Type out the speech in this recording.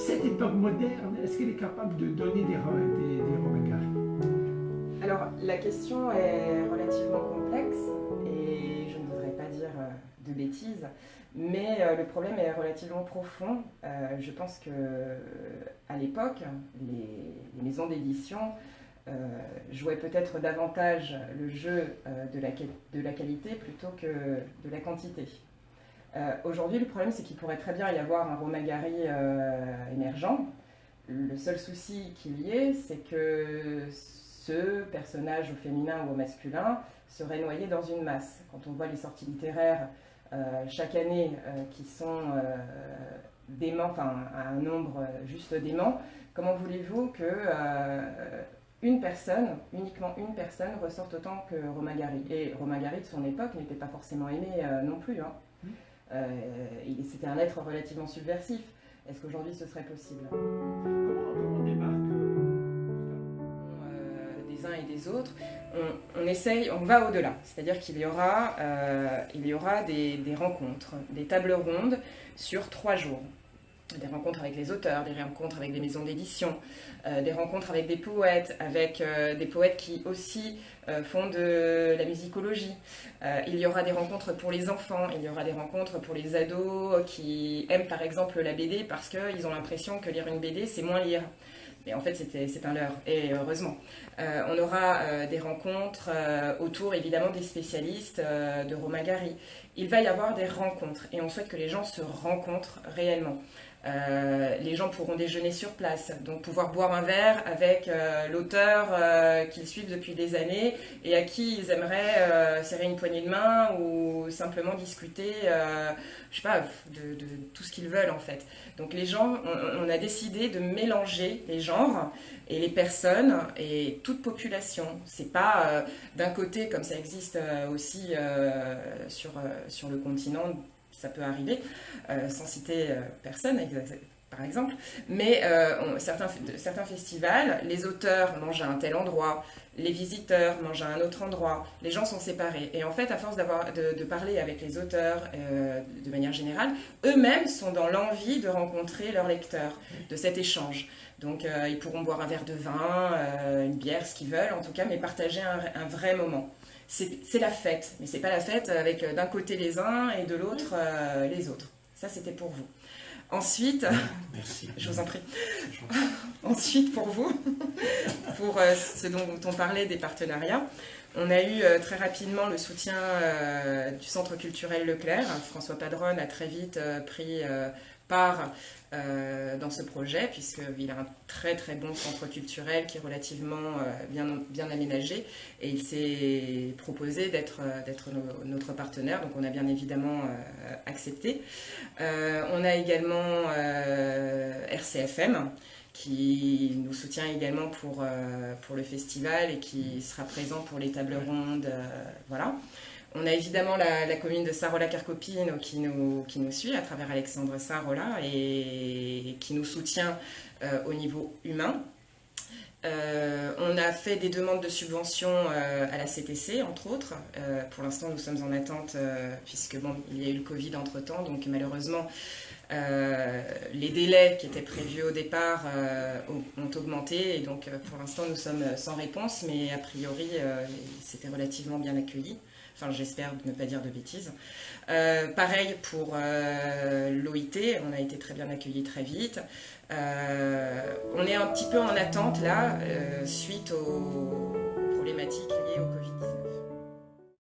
cette époque moderne, est-ce qu'elle est capable de donner des Romagari? Alors, la question est relativement complexe et je ne voudrais pas dire de bêtises, mais le problème est relativement profond. Je pense que à l'époque, les maisons d'édition jouaient peut-être davantage le jeu de la qualité plutôt que de la quantité. Aujourd'hui, le problème, c'est qu'il pourrait très bien y avoir un Romagari émergent. Le seul souci qu'il y ait, c'est que ce personnage au féminin ou au masculin serait noyé dans une masse. Quand on voit les sorties littéraires chaque année qui sont dément, enfin à un nombre juste dément, comment voulez-vous que une personne, uniquement une personne, ressorte autant que Romagari? Et Romagari de son époque n'était pas forcément aimé non plus. Hein. C'était un être relativement subversif. Est-ce qu'aujourd'hui ce serait possible? Comment on démarque Des uns et des autres, on essaye, on va au-delà. C'est-à-dire qu'il y aura, des rencontres, des tables rondes sur 3 jours. Des rencontres avec les auteurs, des rencontres avec des maisons d'édition, des rencontres avec des poètes qui aussi font de la musicologie. Il y aura des rencontres pour les enfants, il y aura des rencontres pour les ados qui aiment par exemple la BD parce qu'ils ont l'impression que lire une BD c'est moins lire. Mais en fait, c'est un leurre, et heureusement. On aura des rencontres autour, évidemment, des spécialistes de Romagari. Il va y avoir des rencontres, et on souhaite que les gens se rencontrent réellement. Les gens pourront déjeuner sur place, donc pouvoir boire un verre avec l'auteur qu'ils suivent depuis des années et à qui ils aimeraient serrer une poignée de main ou simplement discuter, je sais pas, de tout ce qu'ils veulent en fait. Donc les gens, on a décidé de mélanger les genres et les personnes et toute population. C'est pas d'un côté comme ça existe aussi sur le continent. Ça peut arriver, sans citer personne, par exemple. Mais certains festivals, les auteurs mangent à un tel endroit, les visiteurs mangent à un autre endroit, les gens sont séparés. Et en fait, à force de parler avec les auteurs de manière générale, eux-mêmes sont dans l'envie de rencontrer leurs lecteurs, de cet échange. Donc ils pourront boire un verre de vin, une bière, ce qu'ils veulent en tout cas, mais partager un vrai moment. C'est la fête, mais c'est pas la fête avec d'un côté les uns et de l'autre les autres. Ça, c'était pour vous. Ensuite, merci. Je vous en prie. Ensuite, pour vous, pour ce dont on parlait des partenariats, on a eu très rapidement le soutien du Centre culturel Leclerc. François Padron a très vite pris part dans ce projet, puisqu'il a un très très bon centre culturel qui est relativement bien aménagé, et il s'est proposé d'être notre partenaire, donc on a bien évidemment accepté. On a également RCFM qui nous soutient également pour le festival et qui sera présent pour les tables rondes. Voilà. On a évidemment la commune de Sarola-Carcopine qui nous suit à travers Alexandre Sarola et qui nous soutient au niveau humain. On a fait des demandes de subventions à la CTC, entre autres. Pour l'instant, nous sommes en attente, puisque bon, il y a eu le Covid entre-temps, donc malheureusement, les délais qui étaient prévus au départ ont augmenté, et donc pour l'instant, nous sommes sans réponse, mais a priori, c'était relativement bien accueilli. Enfin, j'espère ne pas dire de bêtises. Pareil pour l'OIT, on a été très bien accueillis très vite. On est un petit peu en attente là, suite aux problématiques liées au Covid-19.